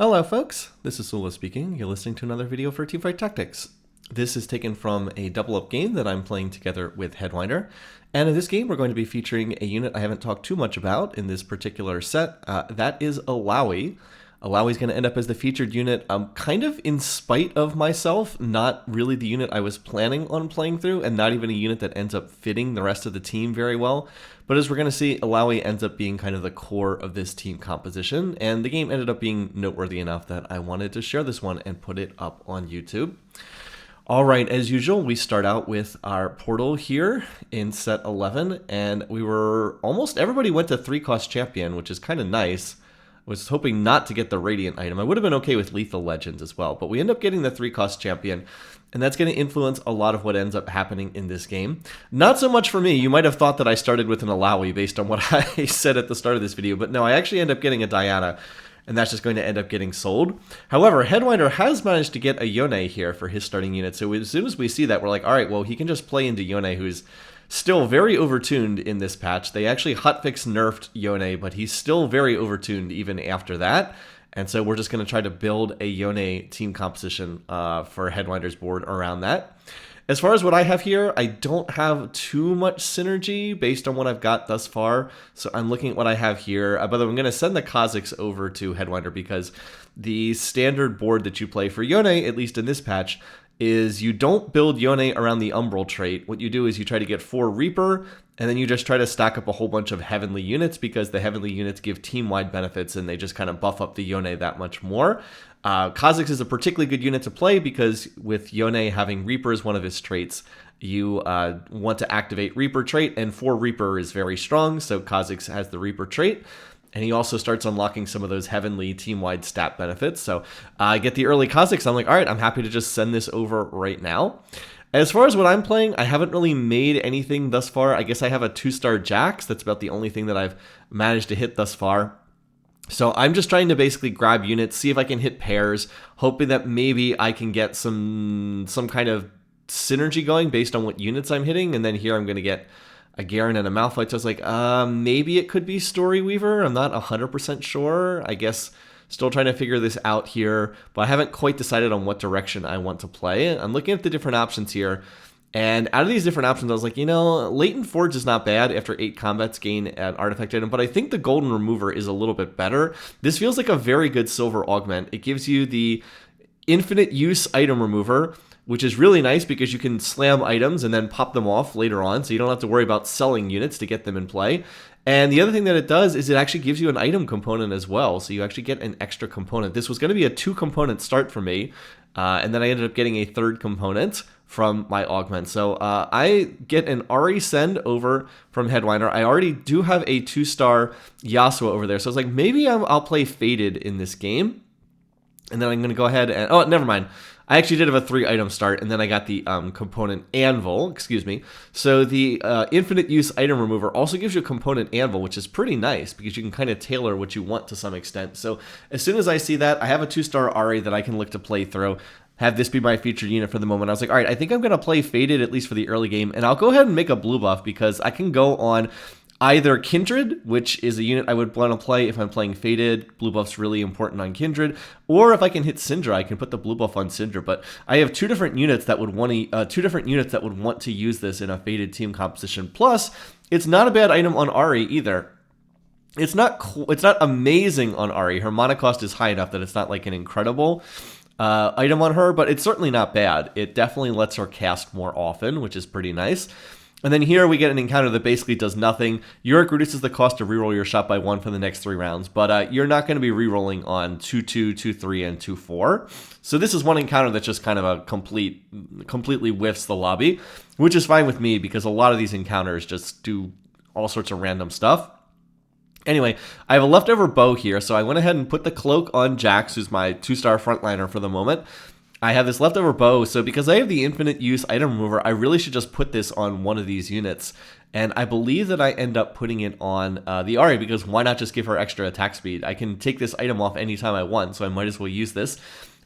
Hello folks, this is Sula speaking. You're listening to another video for Teamfight Tactics. This is taken from a double-up game that I'm playing together with Headwinder. And in this game, we're going to be featuring a unit I haven't talked too much about in this particular set. That is Illaoi. Illaoi is going to end up as the featured unit, kind of in spite of myself, not really the unit I was planning on playing through, and not even a unit that ends up fitting the rest of the team very well. But as we're going to see, Illaoi ends up being kind of the core of this team composition, and the game ended up being noteworthy enough that I wanted to share this one and put it up on YouTube. Alright, as usual, we start out with our portal here in set 11, and almost everybody went to 3-cost champion, which is kind of nice. I was hoping not to get the Radiant item. I would have been okay with Lethal Legends as well, but we end up getting the 3-cost champion, and that's going to influence a lot of what ends up happening in this game. Not so much for me. You might have thought that I started with an Illaoi based on what I said at the start of this video, but no, I actually end up getting a Diana, and that's just going to end up getting sold. However, Headwinder has managed to get a Yone here for his starting unit, so as soon as we see that, we're like, alright, well, he can just play into Yone, who's still very overtuned in this patch. They actually hotfix nerfed Yone, but he's still very overtuned even after that. And so we're just going to try to build a Yone team composition for Headwinder's board around that. As far as what I have here, I don't have too much synergy based on what I've got thus far. So I'm looking at what I have here. By the way, I'm going to send the Kazakhs over to Headwinder because the standard board that you play for Yone, at least in this patch, is you don't build Yone around the Umbral trait. What you do is you try to get 4 Reaper, and then you just try to stack up a whole bunch of Heavenly units because the Heavenly units give team-wide benefits and they just kind of buff up the Yone that much more. Kazakhs is a particularly good unit to play because with Yone having Reaper as one of his traits, you want to activate Reaper trait, and 4 Reaper is very strong, so Kazakhs has the Reaper trait. And he also starts unlocking some of those Heavenly team-wide stat benefits. So I get the early Kazakhs. I'm like, all right, I'm happy to just send this over right now. As far as what I'm playing, I haven't really made anything thus far. I guess I have a 2-star Jax. That's about the only thing that I've managed to hit thus far. So I'm just trying to basically grab units, see if I can hit pairs, hoping that maybe I can get some kind of synergy going based on what units I'm hitting. And then here I'm going to get a Garen and a Malphite. So I was like, maybe it could be Story Weaver. I'm not 100% sure. I guess still trying to figure this out here, but I haven't quite decided on what direction I want to play. I'm looking at the different options here, and out of these different options, I was like, you know, Latent Forge is not bad after 8 combats gain an artifact item, but I think the Golden Remover is a little bit better. This feels like a very good silver augment. It gives you the infinite use item remover, which is really nice because you can slam items and then pop them off later on, so you don't have to worry about selling units to get them in play. And the other thing that it does is it actually gives you an item component as well, so you actually get an extra component. This was going to be a 2-component start for me, and then I ended up getting a 3rd component from my augment. So I get an Ari send over from Headwinder. I already do have a 2-star Yasuo over there, so I was like, maybe I'll play Faded in this game. And then I'm going to go ahead and... Oh, never mind. I actually did have a 3-item start, and then I got the component Anvil, excuse me. So the infinite use item remover also gives you a component Anvil, which is pretty nice because you can kind of tailor what you want to some extent. So as soon as I see that, I have a 2-star Ari that I can look to play through. Have this be my featured unit for the moment. I was like, all right, I think I'm going to play Faded at least for the early game, and I'll go ahead and make a blue buff because I can go on either Kindred, which is a unit I would want to play if I'm playing Faded. Blue buff's really important on Kindred. Or if I can hit Syndra, I can put the blue buff on Syndra. But I have 2 different units that would want to use this in a Faded team composition. Plus, it's not a bad item on Ari either. It's not amazing on Ari. Her mana cost is high enough that it's not like an incredible item on her, but it's certainly not bad. It definitely lets her cast more often, which is pretty nice. And then here we get an encounter that basically does nothing. Yorick reduces the cost to reroll your shot by 1 for the next 3 rounds, but you're not going to be rerolling on 2-2, 2-3, and 2-4. So this is one encounter that's just kind of a completely whiffs the lobby, which is fine with me because a lot of these encounters just do all sorts of random stuff. Anyway, I have a leftover bow here, so I went ahead and put the cloak on Jax, who's my 2-star frontliner for the moment. I have this leftover bow, so because I have the infinite use item remover, I really should just put this on one of these units. And I believe that I end up putting it on the Ari, because why not just give her extra attack speed? I can take this item off anytime I want, so I might as well use this.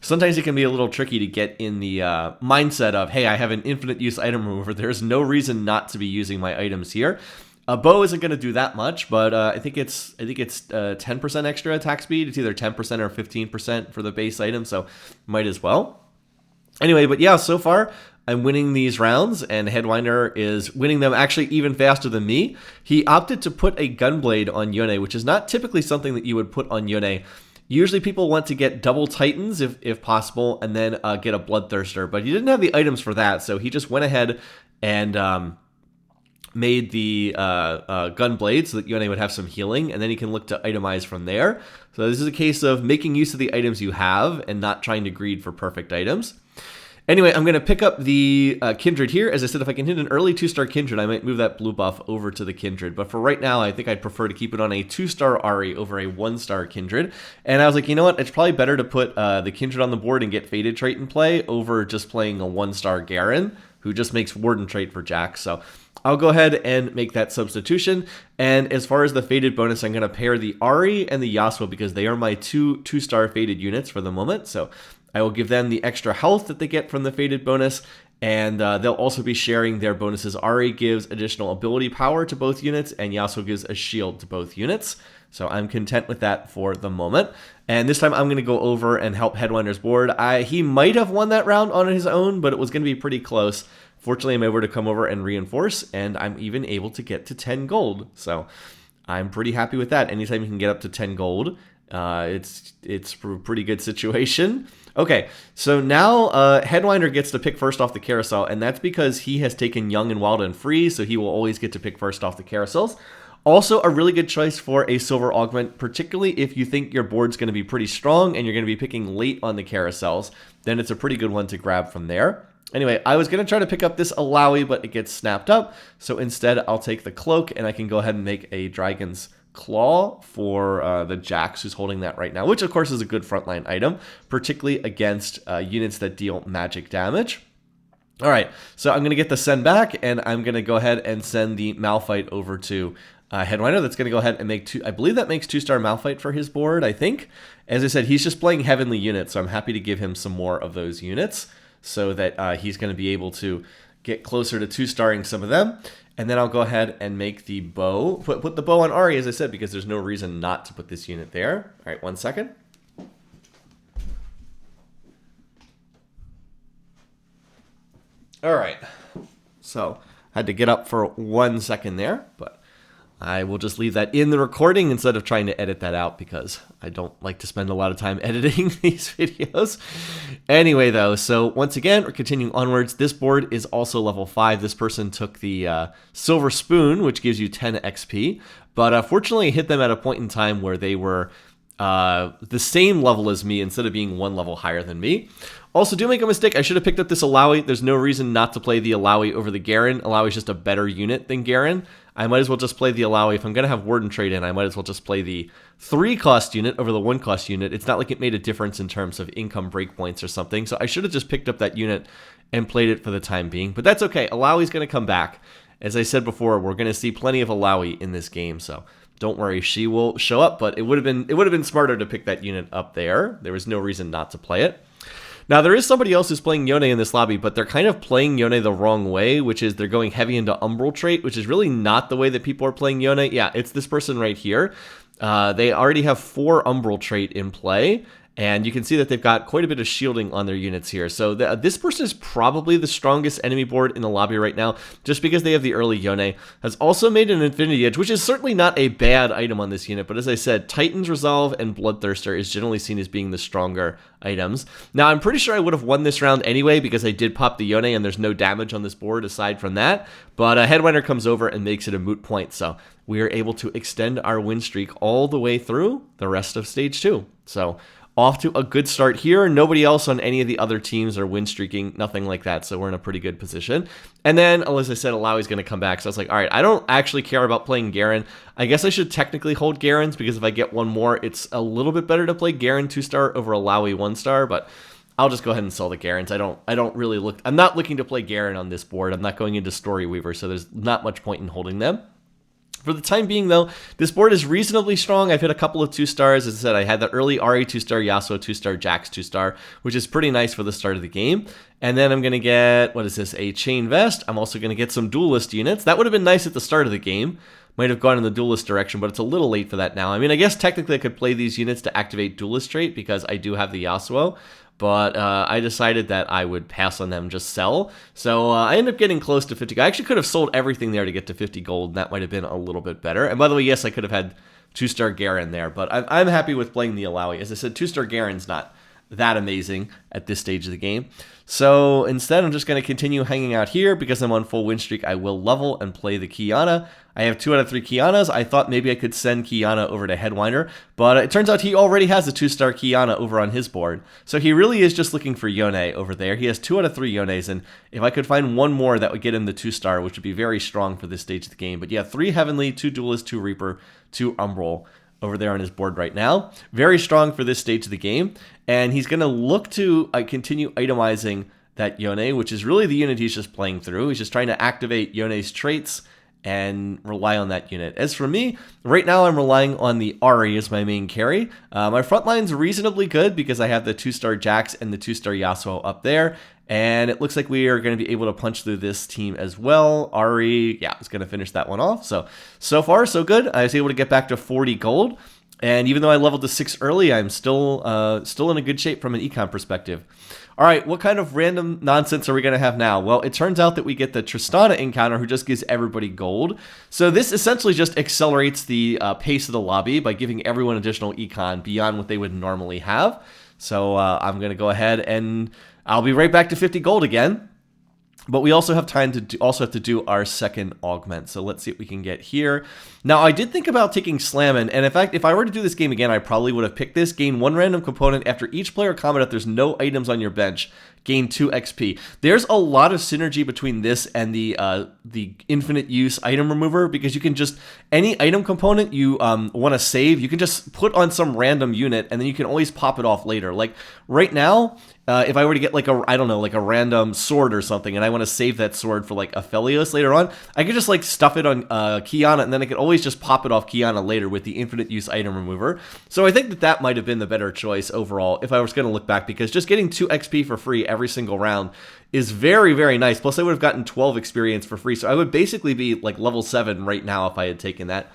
Sometimes it can be a little tricky to get in the mindset of, hey, I have an infinite use item remover. There's no reason not to be using my items here. A bow isn't going to do that much, but I think it's 10% extra attack speed. It's either 10% or 15% for the base item, so might as well. Anyway, but yeah, so far I'm winning these rounds, and Headwinder is winning them actually even faster than me. He opted to put a Gunblade on Yone, which is not typically something that you would put on Yone. Usually people want to get double Titans if possible, and then get a Bloodthirster, but he didn't have the items for that, so he just went ahead and made the Gunblade so that Yone would have some healing, and then he can look to itemize from there. So this is a case of making use of the items you have and not trying to greed for perfect items. Anyway, I'm going to pick up the Kindred here. As I said, if I can hit an early 2-star Kindred, I might move that blue buff over to the Kindred. But for right now, I think I'd prefer to keep it on a 2-star Ari over a 1-star Kindred. And I was like, you know what? It's probably better to put the Kindred on the board and get Fated Trait in play over just playing a 1-star Garen, who just makes Warden Trait for Jack. So I'll go ahead and make that substitution. And as far as the Fated bonus, I'm going to pair the Ari and the Yasuo because they are my two 2-star Fated units for the moment. So I will give them the extra health that they get from the Fated bonus, and they'll also be sharing their bonuses. Ari gives additional ability power to both units, and Yasuo gives a shield to both units. So I'm content with that for the moment. And this time I'm going to go over and help Headwinder's board. He might have won that round on his own, but it was going to be pretty close. Fortunately, I'm able to come over and reinforce, and I'm even able to get to 10 gold. So I'm pretty happy with that. Anytime you can get up to 10 gold, it's a pretty good situation. Okay, so now Headwinder gets to pick first off the carousel, and that's because he has taken Young and Wild and Free, so he will always get to pick first off the carousels. Also, a really good choice for a Silver Augment, particularly if you think your board's going to be pretty strong and you're going to be picking late on the carousels, then it's a pretty good one to grab from there. Anyway, I was going to try to pick up this Illaoi, but it gets snapped up, so instead I'll take the Cloak, and I can go ahead and make a Dragon's Claw for the Jax who's holding that right now, which of course is a good frontline item, particularly against units that deal magic damage. All right, so I'm going to get the send back, and I'm going to go ahead and send the Malphite over to Headwinder. That's going to go ahead and make I believe that makes 2-star Malphite for his board, I think. As I said, he's just playing Heavenly units, so I'm happy to give him some more of those units so that he's going to be able to get closer to 2-starring some of them. And then I'll go ahead and make the bow, put the bow on Ari, as I said, because there's no reason not to put this unit there. All right, 1 second. All right, so I had to get up for 1 second there, but I will just leave that in the recording instead of trying to edit that out because I don't like to spend a lot of time editing these videos. Anyway, though, so once again, we're continuing onwards. This board is also level 5. This person took the Silver Spoon, which gives you 10 XP, but fortunately I hit them at a point in time where they were the same level as me instead of being 1 level higher than me. Also, do make a mistake. I should have picked up this Illaoi. There's no reason not to play the Illaoi over the Garen. Illaoi is just a better unit than Garen. I might as well just play the Illaoi. If I'm going to have Warden Trade in, I might as well just play the 3-cost unit over the 1-cost unit. It's not like it made a difference in terms of income breakpoints or something, so I should have just picked up that unit and played it for the time being. But that's okay. Illaoi's going to come back. As I said before, we're going to see plenty of Illaoi in this game, so don't worry, she will show up, but it would have been smarter to pick that unit up there. There was no reason not to play it. Now, there is somebody else who's playing Yone in this lobby, but they're kind of playing Yone the wrong way, which is they're going heavy into Umbral Trait, which is really not the way that people are playing Yone. Yeah, it's this person right here. They already have 4 Umbral Trait in play, and you can see that they've got quite a bit of shielding on their units here. So this person is probably the strongest enemy board in the lobby right now, just because they have the early Yone. Has also made an Infinity Edge, which is certainly not a bad item on this unit, but as I said, Titan's Resolve and Bloodthirster is generally seen as being the stronger items. Now, I'm pretty sure I would have won this round anyway, because I did pop the Yone, and there's no damage on this board aside from that, but Headwinder comes over and makes it a moot point, so we are able to extend our win streak all the way through the rest of Stage 2. So off to a good start here. Nobody else on any of the other teams are win streaking, nothing like that, so we're in a pretty good position. And then, as I said, Illaoi's going to come back, so I was like, all right, I don't actually care about playing Garen. I guess I should technically hold Garens, because if I get one more, it's a little bit better to play Garen 2-star over Illaoi 1-star, but I'll just go ahead and sell the Garens. I'm not looking to play Garen on this board. I'm not going into Story Weaver, so there's not much point in holding them. For the time being, though, this board is reasonably strong. I've hit a couple of 2-stars. As I said, I had the early Ahri 2-star, Yasuo 2-star, Jax 2-star, which is pretty nice for the start of the game. And then I'm going to get, what is this, a Chain Vest. I'm also going to get some Duelist units. That would have been nice at the start of the game. Might have gone in the Duelist direction, but it's a little late for that now. I mean, I guess technically I could play these units to activate Duelist trait because I do have the Yasuo. But I decided that I would pass on them, just sell. So I ended up getting close to 50. I actually could have sold everything there to get to 50 gold, and that might have been a little bit better. And by the way, yes, I could have had 2-star Garen there, but I'm happy with playing the Illaoi. As I said, 2-star Garen's not that amazing at this stage of the game. So instead, I'm just going to continue hanging out here because I'm on full win streak. I will level and play the Qiyana. I have 2 out of 3 Qiyanas. I thought maybe I could send Qiyana over to Headwinder, but it turns out he already has a 2-star Qiyana over on his board. So he really is just looking for Yone over there. He has 2 out of 3 Yones, and if I could find one more, that would get him the 2-star, which would be very strong for this stage of the game. But yeah, 3 Heavenly, 2 Duelist, 2 Reaper, 2 Umbral over there on his board right now. Very strong for this stage of the game, and he's going to look to continue itemizing that Yone, which is really the unit he's just playing through. He's just trying to activate Yone's traits and rely on that unit. As for me, right now I'm relying on the Ahri as my main carry. My front line's reasonably good because I have the 2-star Jax and the 2-star Yasuo up there, and it looks like we are going to be able to punch through this team as well. Ahri, yeah, is going to finish that one off. So far, so good. I was able to get back to 40 gold, and even though I leveled to 6 early, I'm still in a good shape from an econ perspective. All right, what kind of random nonsense are we going to have now? Well, it turns out that we get the Tristana encounter, who just gives everybody gold. So this essentially just accelerates the pace of the lobby by giving everyone additional econ beyond what they would normally have. So I'm going to go ahead and I'll be right back to 50 gold again. But we also have time to have to do our second augment. So let's see what we can get here. Now, I did think about taking Slammin', and in fact, if I were to do this game again, I probably would have picked this. Gain 1 random component after each player commented there's no items on your bench. Gain 2 XP. There's a lot of synergy between this and the infinite use item remover, because you can just, any item component you want to save, you can just put on some random unit, and then you can always pop it off later. Like right now, if I were to get like a random sword or something, and I want to save that sword for like Aphelios later on, I could just like stuff it on Qiyana, and then I could always just pop it off Qiyana later with the infinite use item remover. So I think that might have been the better choice overall if I was going to look back, because just getting 2 XP for free every single round is very, very nice. Plus I would have gotten 12 experience for free, so I would basically be like level 7 right now if I had taken that.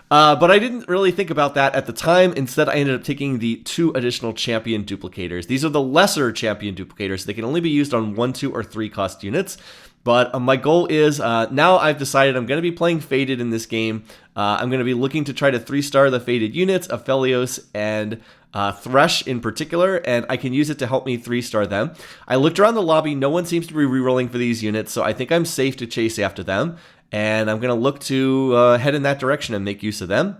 But I didn't really think about that at the time. Instead, I ended up taking the 2 additional champion duplicators. These are the lesser champion duplicators. They can only be used on 1, 2, or 3 cost units. But my goal is, now I've decided I'm going to be playing Faded in this game. I'm going to be looking to try to 3-star the Faded units, Aphelios and Thresh in particular, and I can use it to help me 3-star them. I looked around the lobby. No one seems to be rerolling for these units, so I think I'm safe to chase after them. And I'm going to look to head in that direction and make use of them.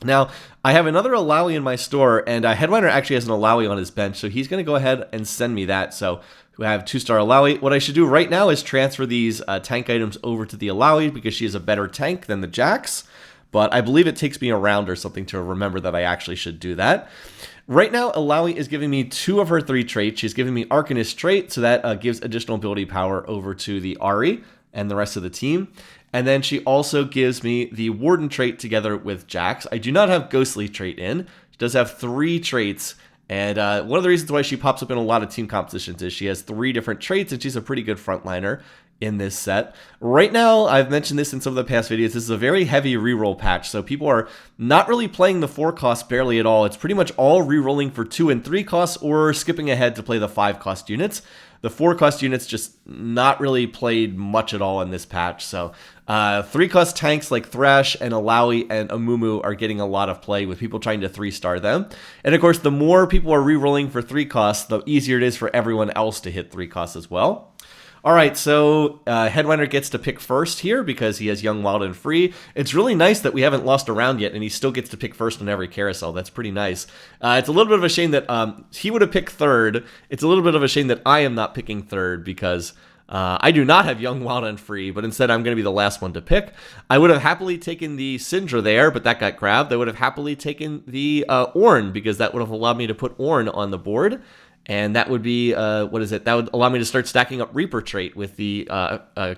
Now, I have another Illaoi in my store, and Headwinder actually has an Illaoi on his bench, so he's going to go ahead and send me that. So I have 2-star Illaoi. What I should do right now is transfer these tank items over to the Illaoi, because she is a better tank than the Jax. But I believe it takes me a round or something to remember that I actually should do that. Right now, Illaoi is giving me 2 of her 3 traits. She's giving me Arcanist trait, so that gives additional ability power over to the Ahri and the rest of the team. And then she also gives me the Warden trait together with Jax. I do not have Ghostly trait in. She does have 3 traits. And one of the reasons why she pops up in a lot of team compositions is she has 3 different traits, and she's a pretty good frontliner in this set. Right now, I've mentioned this in some of the past videos, this is a very heavy reroll patch, so people are not really playing the 4 cost barely at all. It's pretty much all rerolling for 2 and 3 costs, or skipping ahead to play the 5 cost units. The 4 cost units just not really played much at all in this patch, so 3 cost tanks like Thresh and Illaoi and Amumu are getting a lot of play with people trying to 3-star them. And of course, the more people are rerolling for 3 costs, the easier it is for everyone else to hit 3 costs as well. All right, so Headwinder gets to pick first here because he has Young, Wild, and Free. It's really nice that we haven't lost a round yet, and he still gets to pick first on every carousel. That's pretty nice. It's a little bit of a shame that he would have picked third. It's a little bit of a shame that I am not picking third because I do not have Young, Wild, and Free, but instead I'm going to be the last one to pick. I would have happily taken the Syndra there, but that got grabbed. I would have happily taken the Ornn because that would have allowed me to put Ornn on the board. And that would be, that would allow me to start stacking up Reaper trait with the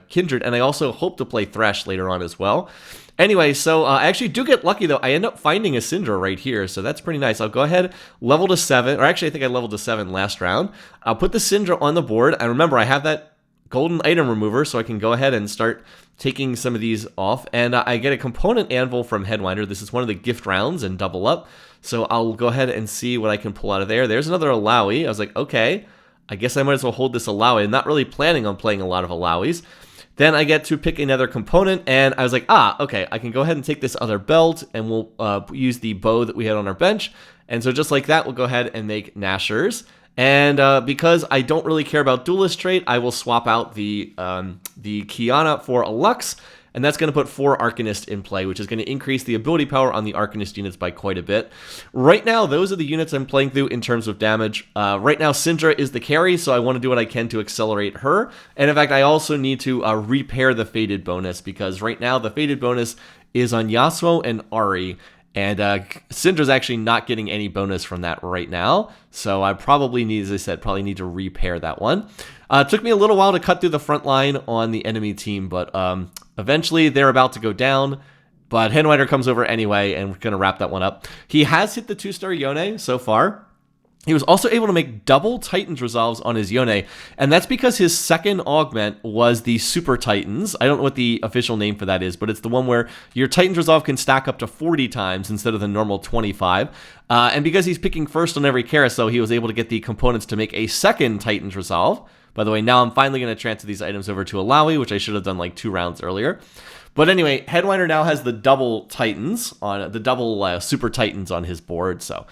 Kindred. And I also hope to play Thresh later on as well. Anyway, so I actually do get lucky, though. I end up finding a Syndra right here, so that's pretty nice. I'll go ahead, level to 7, or actually I think I leveled to 7 last round. I'll put the Syndra on the board, and remember, I have that golden item remover, so I can go ahead and start taking some of these off. And I get a component anvil from Headwinder. This is one of the gift rounds and double up, so I'll go ahead and see what I can pull out of there. There's another Illaoi. I was like, okay, I guess I might as well hold this Illaoi. I'm not really planning on playing a lot of Illauis. Then I get to pick another component, and I was like, okay, I can go ahead and take this other belt, and we'll use the bow that we had on our bench. And so just like that, we'll go ahead and make Nashers. And because I don't really care about Duelist trait, I will swap out the Kiana for a Lux, and that's going to put 4 Arcanist in play, which is going to increase the ability power on the Arcanist units by quite a bit. Right now, those are the units I'm playing through in terms of damage. Right now, Syndra is the carry, so I want to do what I can to accelerate her. And in fact, I also need to repair the Fated bonus, because right now, the Fated bonus is on Yasuo and Ahri. And Syndra's actually not getting any bonus from that right now. So I probably need, as I said, need to repair that one. It took me a little while to cut through the front line on the enemy team, but eventually they're about to go down. But Headwinder comes over anyway, and we're going to wrap that one up. He has hit the 2-star Yone so far. He was also able to make double Titans resolves on his Yone, and that's because his second augment was the Super Titans. I don't know what the official name for that is, but it's the one where your Titans resolve can stack up to 40 times instead of the normal 25. And because he's picking first on every carousel, he was able to get the components to make a second Titans resolve. By the way, now I'm finally going to transfer these items over to Illaoi, which I should have done like 2 rounds earlier. But anyway, Headwinder now has the double Titans, on the double Super Titans on his board, so...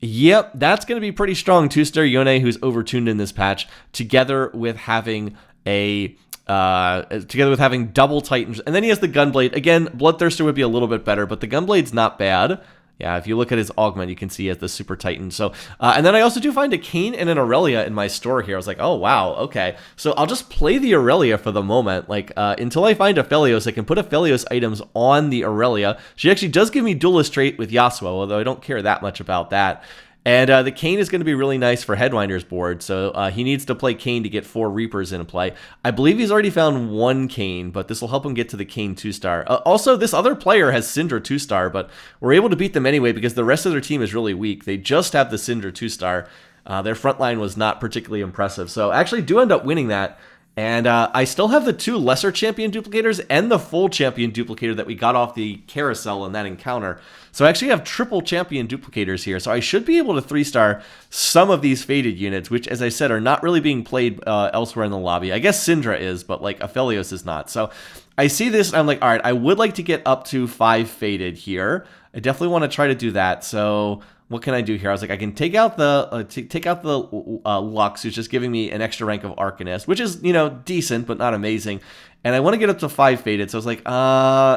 Yep, that's going to be pretty strong. 2-star Yone, who's overtuned in this patch, together with having double Titans. And then he has the Gunblade. Again, Bloodthirster would be a little bit better, but the Gunblade's not bad. Yeah, if you look at his augment, you can see he has the Super Titan. So, and then I also do find a Kayn and an Aurelia in my store here. I was like, oh, wow, okay. So I'll just play the Aurelia for the moment. Like, until I find Aphelios, I can put Aphelios items on the Aurelia. She actually does give me Duelist trait with Yasuo, although I don't care that much about that. And the Kayn is going to be really nice for Headwinder's board, so he needs to play Kayn to get 4 Reapers into play. I believe he's already found 1 Kayn, but this will help him get to the Kayn 2-star. Also, this other player has Syndra 2-star, but we're able to beat them anyway because the rest of their team is really weak. They just have the Syndra 2-star. Their front line was not particularly impressive, so actually do end up winning that. And I still have the 2 lesser champion duplicators and the full champion duplicator that we got off the carousel in that encounter. So I actually have triple champion duplicators here. So I should be able to 3-star some of these Fated units, which, as I said, are not really being played elsewhere in the lobby. I guess Syndra is, but like Aphelios is not. So I see this and I'm like, all right, I would like to get up to 5 Fated here. I definitely want to try to do that. So... what can I do here? I was like, I can take out the Lux, who's just giving me an extra rank of Arcanist, which is, you know, decent, but not amazing. And I want to get up to 5 Fated, so I was like,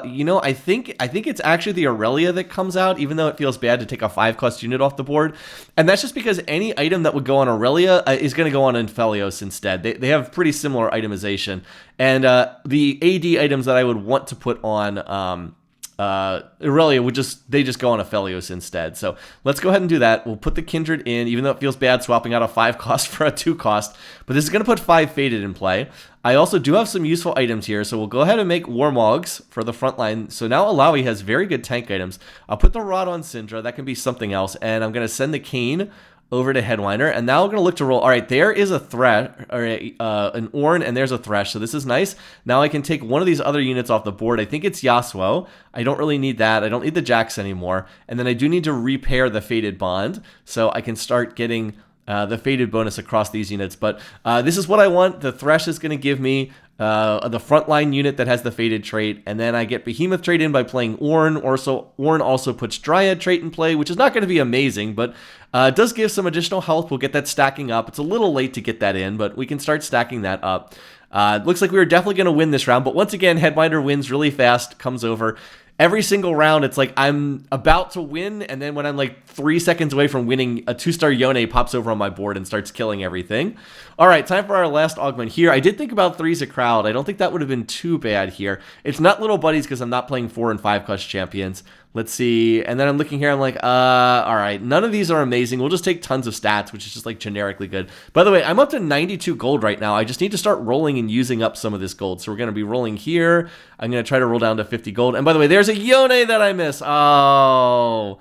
you know, I think it's actually the Aurelia that comes out, even though it feels bad to take a 5-cost unit off the board. And that's just because any item that would go on Aurelia is going to go on Aphelios instead. They have pretty similar itemization. And the AD items that I would want to put on... Aurelia they just go on Aphelios instead. So let's go ahead and do that. We'll put the Kindred in, even though it feels bad swapping out a 5-cost for a 2-cost. But this is going to put 5 Fated in play. I also do have some useful items here, so we'll go ahead and make Warmogs for the front line. So now Illaoi has very good tank items. I'll put the Rod on Syndra. That can be something else. And I'm going to send the Kayn over to Headwinder, and now we're going to look to roll. All right, there is a Thresh, or an Ornn, and there's a Thresh, so this is nice. Now I can take one of these other units off the board. I think it's Yasuo. I don't really need that. I don't need the Jax anymore. And then I do need to repair the Fated Bond, so I can start getting the Fated bonus across these units. But this is what I want. The Thresh is going to give me the frontline unit that has the Fated trait, and then I get Behemoth trait in by playing Ornn. Ornn also puts Dryad trait in play, which is not going to be amazing, but it does give some additional health. We'll get that stacking up. It's a little late to get that in, but we can start stacking that up. It looks like we were definitely going to win this round, but once again, Headwinder wins really fast, comes over. Every single round, it's like I'm about to win, and then when I'm like 3 seconds away from winning, a 2-star Yone pops over on my board and starts killing everything. All right, time for our last augment here. I did think about 3's a crowd. I don't think that would have been too bad here. It's not little buddies because I'm not playing 4 and 5 cost champions. Let's see. And then I'm looking here. I'm like, all right. None of these are amazing. We'll just take tons of stats, which is just like generically good. By the way, I'm up to 92 gold right now. I just need to start rolling and using up some of this gold. So we're going to be rolling here. I'm going to try to roll down to 50 gold. And by the way, there's a Yone that I miss. Oh,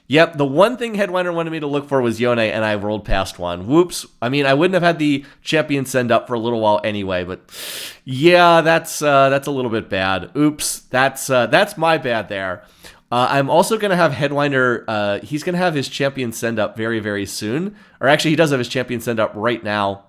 yep. The one thing Headwinder wanted me to look for was Yone, and I rolled past one. Whoops. I mean, I wouldn't have had the champion send up for a little while anyway, but yeah, that's a little bit bad. Oops. That's my bad there. I'm also going to have Headwinder, he's going to have his champion send up very, very soon. Or actually, he does have his champion send up right now.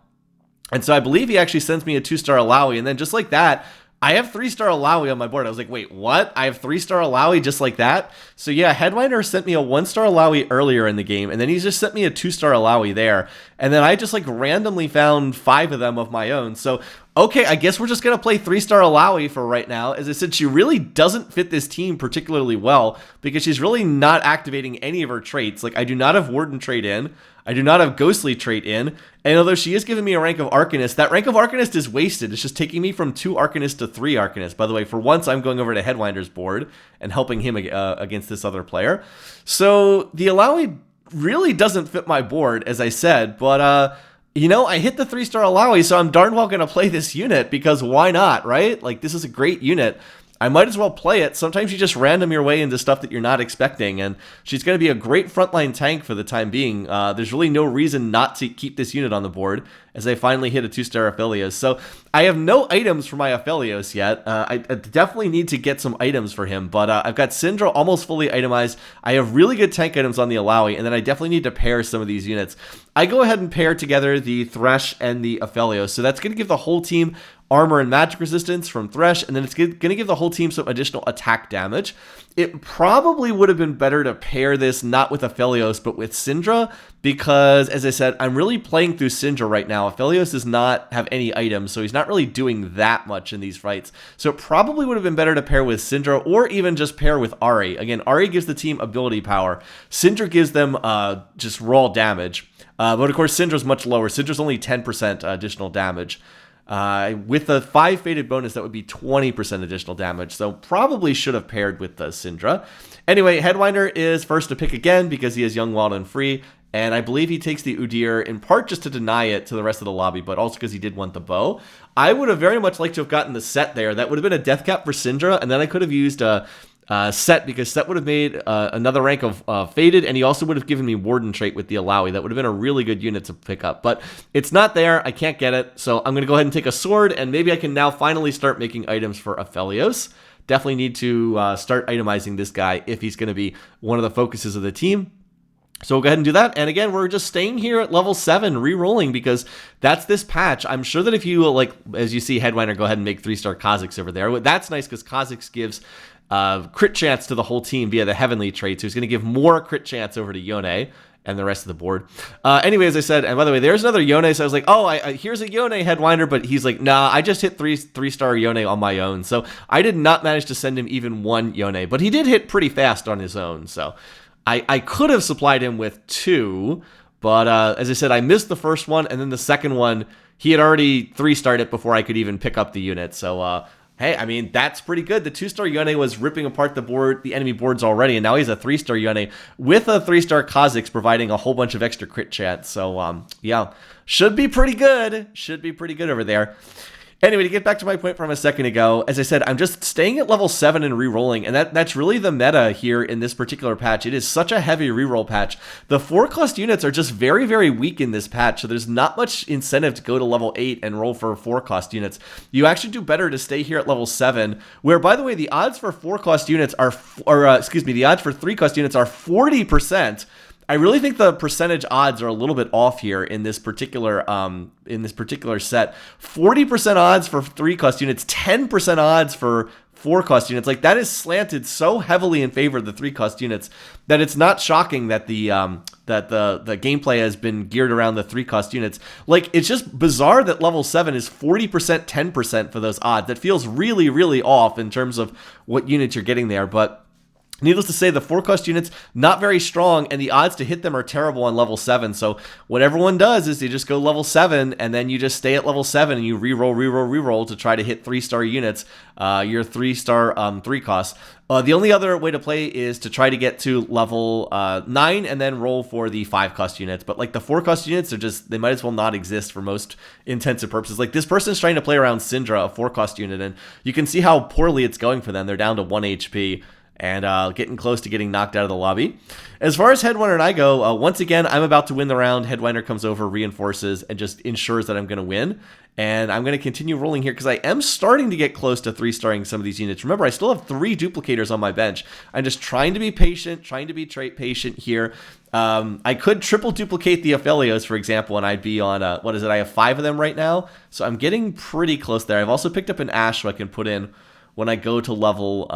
And so I believe he actually sends me a 2-star Illaoi. And then just like that, I have 3-star Illaoi on my board. I was like, wait, what? I have 3-star Illaoi just like that? So yeah, Headwinder sent me a 1-star Illaoi earlier in the game, and then he just sent me a 2-star Illaoi there. And then I just like randomly found 5 of them of my own. So okay, I guess we're just going to play 3-star Illaoi for right now. As I said, she really doesn't fit this team particularly well because she's really not activating any of her traits. Like, I do not have Warden trait in. I do not have Ghostly trait in. And although she is giving me a rank of Arcanist, that rank of Arcanist is wasted. It's just taking me from 2 Arcanists to 3 Arcanists. By the way, for once, I'm going over to Headwinder's board and helping him against this other player. So the Illaoi really doesn't fit my board, as I said, but you know, I hit the 3-star Illaoi, so I'm darn well going to play this unit because why not, right? Like, this is a great unit. I might as well play it. Sometimes you just random your way into stuff that you're not expecting, and she's going to be a great frontline tank for the time being. There's really no reason not to keep this unit on the board as I finally hit a 2-star Aphelios. So I have no items for my Aphelios yet. I definitely need to get some items for him, but I've got Syndra almost fully itemized. I have really good tank items on the Illaoi, and then I definitely need to pair some of these units. I go ahead and pair together the Thresh and the Aphelios, so that's going to give the whole team armor and magic resistance from Thresh, and then it's going to give the whole team some additional attack damage. It probably would have been better to pair this not with Aphelios, but with Syndra, because, as I said, I'm really playing through Syndra right now. Aphelios does not have any items, so he's not really doing that much in these fights. So it probably would have been better to pair with Syndra, or even just pair with Ahri. Again, Ahri gives the team ability power. Syndra gives them just raw damage. But of course, Syndra's much lower. Syndra's only 10% additional damage. With a 5 faded bonus, that would be 20% additional damage. So probably should have paired with the Syndra. Anyway, Headwinder is first to pick again because he is young, wild, and free. And I believe he takes the Udyr in part just to deny it to the rest of the lobby, but also because he did want the bow. I would have very much liked to have gotten the Set there. That would have been a death cap for Syndra, and then I could have used Set, because Set would have made another rank of Faded, and he also would have given me Warden trait with the Illaoi. That would have been a really good unit to pick up, but it's not there. I can't get it, so I'm going to go ahead and take a sword, and maybe I can now finally start making items for Aphelios. Definitely need to start itemizing this guy if he's going to be one of the focuses of the team. So we'll go ahead and do that. And again, we're just staying here at level 7, re-rolling, because that's this patch. I'm sure that if you, like, as you see Headwinder go ahead and make 3-star Kha'Zix over there. That's nice because Kha'Zix gives crit chance to the whole team via the Heavenly trait. So he's going to give more crit chance over to Yone and the rest of the board. Anyway, as I said, and by the way, there's another Yone. So I was like, oh, here's a Yone Headwinder, but he's like, nah, I just hit 3-star Yone on my own. So I did not manage to send him even one Yone, but he did hit pretty fast on his own. So I could have supplied him with 2, but as I said, I missed the first one, and then the second one, he had already 3-starred it before I could even pick up the unit. So, hey, I mean, that's pretty good. The 2-star Yone was ripping apart the enemy boards already, and now he's a 3-star Yone with a 3-star Kha'Zix providing a whole bunch of extra crit chance. So, yeah, should be pretty good. Should be pretty good over there. Anyway, to get back to my point from a second ago, as I said, I'm just staying at level 7 and re-rolling, and that's really the meta here in this particular patch. It is such a heavy re-roll patch. The 4-cost units are just very, very weak in this patch, so there's not much incentive to go to level 8 and roll for 4-cost units. You actually do better to stay here at level 7, where, by the way, the odds for 4-cost units are, the odds for 3-cost units are 40%. I really think the percentage odds are a little bit off here in this particular set. 40% odds for 3-cost units, 10% odds for 4-cost units. Like, that is slanted so heavily in favor of the 3-cost units that it's not shocking that the gameplay has been geared around the 3-cost units. Like, it's just bizarre that level 7 is 40%, 10% for those odds. That feels really, really off in terms of what units you're getting there, but Needless to say, the 4-cost units, not very strong, and the odds to hit them are terrible on level 7. So what everyone does is they just go level 7, and then you just stay at level 7, and you reroll to try to hit 3-star units, your 3-star 3-cost. The only other way to play is to try to get to level 9 and then roll for the 5-cost units. But like the 4-cost units are just, they might as well not exist for most intents and purposes. Like this person's trying to play around Syndra, a 4-cost unit, and you can see how poorly it's going for them. They're down to 1 HP. And getting close to getting knocked out of the lobby. As far as Headwinder and I go, once again, I'm about to win the round. Headwinder comes over, reinforces, and just ensures that I'm going to win. And I'm going to continue rolling here because I am starting to get close to 3-starring some of these units. Remember, I still have 3 duplicators on my bench. I'm just trying to be patient, patient here. I could triple duplicate the Aphelios, for example, and I'd be on, what is it? I have 5 of them right now. So I'm getting pretty close there. I've also picked up an Ash so I can put in when I go to level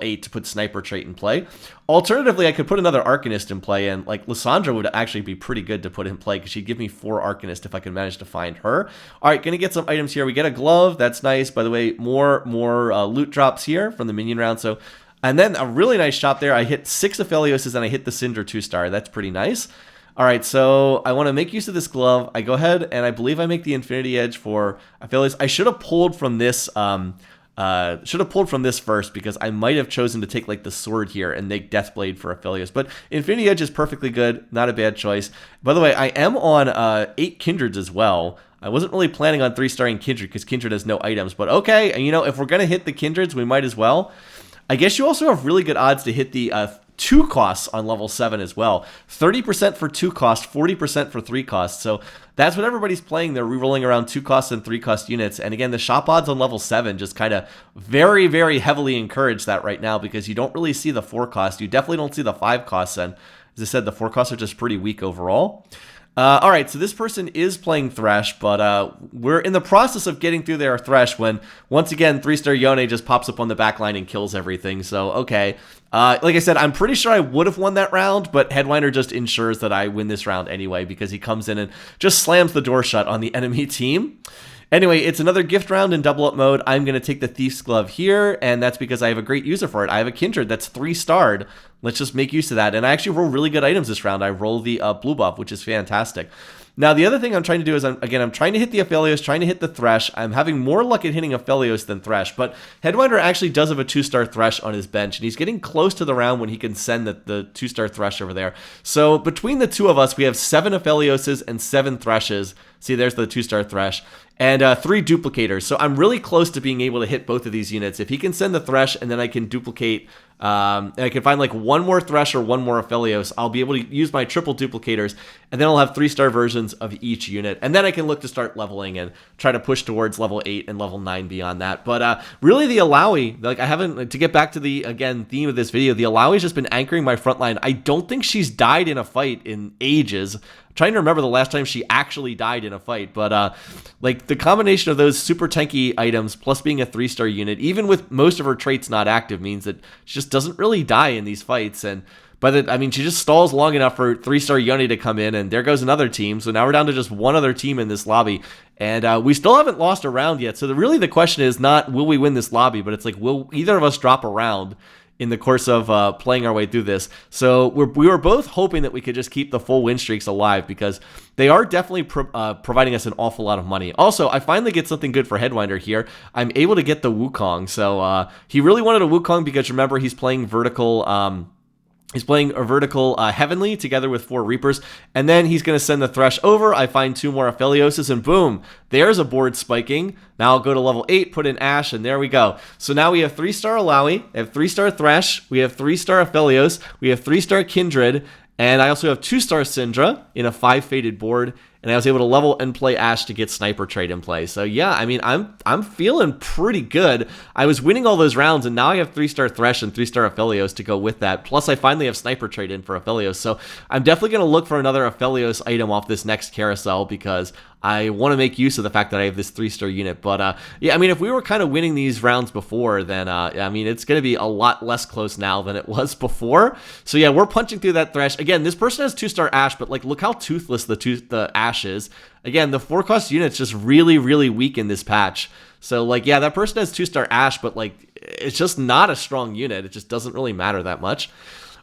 8 to put Sniper trait in play. Alternatively, I could put another Arcanist in play, and like Lysandra would actually be pretty good to put in play because she'd give me 4 Arcanist if I could manage to find her. All right, gonna get some items here. We get a glove, that's nice. By the way, more loot drops here from the minion round. So, and then a really nice shot there. I hit 6 Aphelioses and I hit the Cinder 2-star. That's pretty nice. All right, so I want to make use of this glove. I go ahead and I believe I make the Infinity Edge for Aphelios. I should have pulled from this. First because I might have chosen to take like the sword here and make Deathblade for Aphelios. But Infinity Edge is perfectly good, not a bad choice. By the way, I am on 8 Kindreds as well. I wasn't really planning on 3-starring Kindred because Kindred has no items. But okay, and you know, if we're going to hit the Kindreds, we might as well. I guess you also have really good odds to hit the 2 costs on level 7 as well. 30% for 2 cost, 40% for 3 costs. So that's what everybody's playing. They're rerolling around 2 cost and 3 cost units. And again, the shop odds on level 7 just kind of very, very heavily encourage that right now because you don't really see the 4 cost. You definitely don't see the 5 costs. And as I said, the 4 costs are just pretty weak overall. All right, so this person is playing Thresh, but we're in the process of getting through their Thresh when, once again, 3-star Yone just pops up on the back line and kills everything. So, okay. Like I said, I'm pretty sure I would have won that round, but Headwinder just ensures that I win this round anyway because he comes in and just slams the door shut on the enemy team. Anyway, it's another gift round in double up mode. I'm going to take the Thief's Glove here, and that's because I have a great user for it. I have a Kindred that's 3-starred. Let's just make use of that. And I actually roll really good items this round. I roll the blue buff, which is fantastic. Now, the other thing I'm trying to do is, I'm trying to hit the Aphelios, trying to hit the Thresh. I'm having more luck at hitting Aphelios than Thresh, but Headwinder actually does have a 2-star Thresh on his bench, and he's getting close to the round when he can send the 2-star Thresh over there. So between the two of us, we have 7 Aphelioses and 7 Threshes. See, there's the 2-star Thresh. And 3 duplicators. So I'm really close to being able to hit both of these units. If he can send the Thresh and then I can duplicate, and I can find like 1 more Thresh or 1 more Aphelios, I'll be able to use my triple duplicators, and then I'll have 3-star versions of each unit. And then I can look to start leveling and try to push towards level 8 and level 9 beyond that. But really the Illaoi, like I haven't, to get back to the, again, theme of this video, the Illaoi's just been anchoring my front line. I don't think she's died in a fight in ages. Trying to remember the last time she actually died in a fight, but like the combination of those super tanky items plus being a 3-star unit, even with most of her traits not active, means that she just doesn't really die in these fights. And she just stalls long enough for 3-star Yone to come in, and there goes another team. So now we're down to just one other team in this lobby, and we still haven't lost a round yet. So really the question is not will we win this lobby, but it's like will either of us drop a round in the course of playing our way through this. So we were both hoping that we could just keep the full win streaks alive because they are definitely providing us an awful lot of money. Also, I finally get something good for Headwinder here. I'm able to get the Wukong. So he really wanted a Wukong because remember he's playing vertical. He's playing a vertical Heavenly together with 4 Reapers, and then he's going to send the Thresh over. I find 2 more Aphelioses, and boom, there's a board spiking. Now I'll go to level 8, put in Ash, and there we go. So now we have 3-star Illaoi, we have 3-star Thresh, we have 3-star Aphelios, we have 3-star Kindred, and I also have 2-star Syndra in a 5-faded board, and I was able to level and play Ash to get Sniper trait in play. So yeah, I mean, I'm feeling pretty good. I was winning all those rounds, and now I have 3-star Thresh and 3-star Aphelios to go with that. Plus, I finally have Sniper trait in for Aphelios. So I'm definitely going to look for another Aphelios item off this next carousel because I want to make use of the fact that I have this 3-star unit. But yeah, I mean, if we were kind of winning these rounds before, then I mean, it's going to be a lot less close now than it was before. So yeah, we're punching through that Thresh. Again, this person has 2-star Ash, but like, look how toothless the Ash is. Again, the 4-cost unit's just really, really weak in this patch. So like, yeah, that person has 2-star Ash, but like, it's just not a strong unit. It just doesn't really matter that much.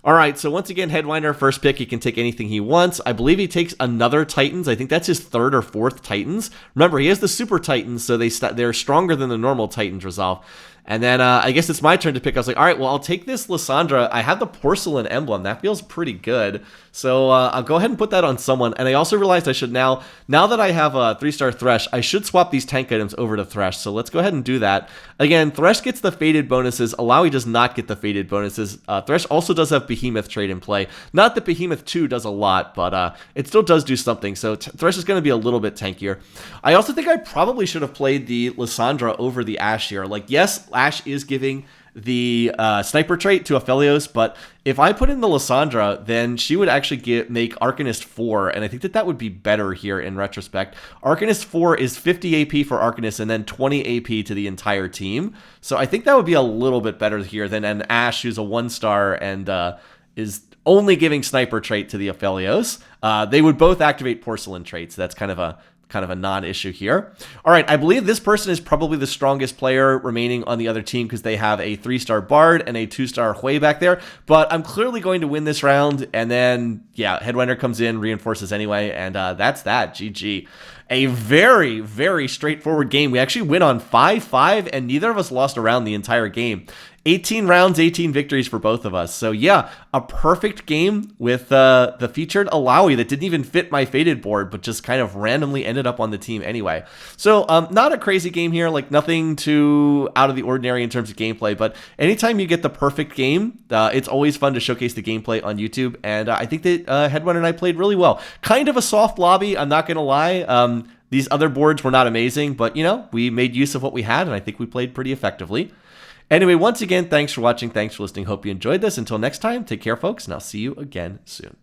All right, so once again, Headwinder, first pick, he can take anything he wants. I believe he takes another Titans. I think that's his third or fourth Titans. Remember, he has the Super Titans, so they're stronger than the normal Titans resolve. And then I guess it's my turn to pick. I was like, all right, well, I'll take this Lysandra. I have the Porcelain Emblem. That feels pretty good. So I'll go ahead and put that on someone. And I also realized I should now that I have a 3-star Thresh, I should swap these tank items over to Thresh. So let's go ahead and do that. Again, Thresh gets the Fated bonuses. Illaoi does not get the Fated bonuses. Thresh also does have Behemoth trait in play. Not that Behemoth 2 does a lot, but it still does do something. So Thresh is going to be a little bit tankier. I also think I probably should have played the Lysandra over the Ashe here. Like, yes, Ashe is giving the sniper trait to Aphelios, but if I put in the Lysandra, then she would actually make Arcanist 4, and I think that would be better here in retrospect. Arcanist 4 is 50 AP for Arcanist and then 20 AP to the entire team, so I think that would be a little bit better here than an Ashe who's a 1-star and is only giving sniper trait to the Aphelios. They would both activate porcelain traits. That's kind of a non-issue here. All right, I believe this person is probably the strongest player remaining on the other team because they have a 3-star Bard and a 2-star Hui back there, but I'm clearly going to win this round, and then, yeah, Headwinder comes in, reinforces anyway, and that's that. GG. A very, very straightforward game. We actually win on 5-5, and neither of us lost a round the entire game. 18 rounds, 18 victories for both of us. So yeah, a perfect game with the featured Illaoi that didn't even fit my Fated board, but just kind of randomly ended up on the team anyway. So not a crazy game here, like nothing too out of the ordinary in terms of gameplay, but anytime you get the perfect game, it's always fun to showcase the gameplay on YouTube, and I think that Headwinder and I played really well. Kind of a soft lobby, I'm not going to lie. These other boards were not amazing, but, you know, we made use of what we had, and I think we played pretty effectively. Anyway, once again, thanks for watching. Thanks for listening. Hope you enjoyed this. Until next time, take care, folks, and I'll see you again soon.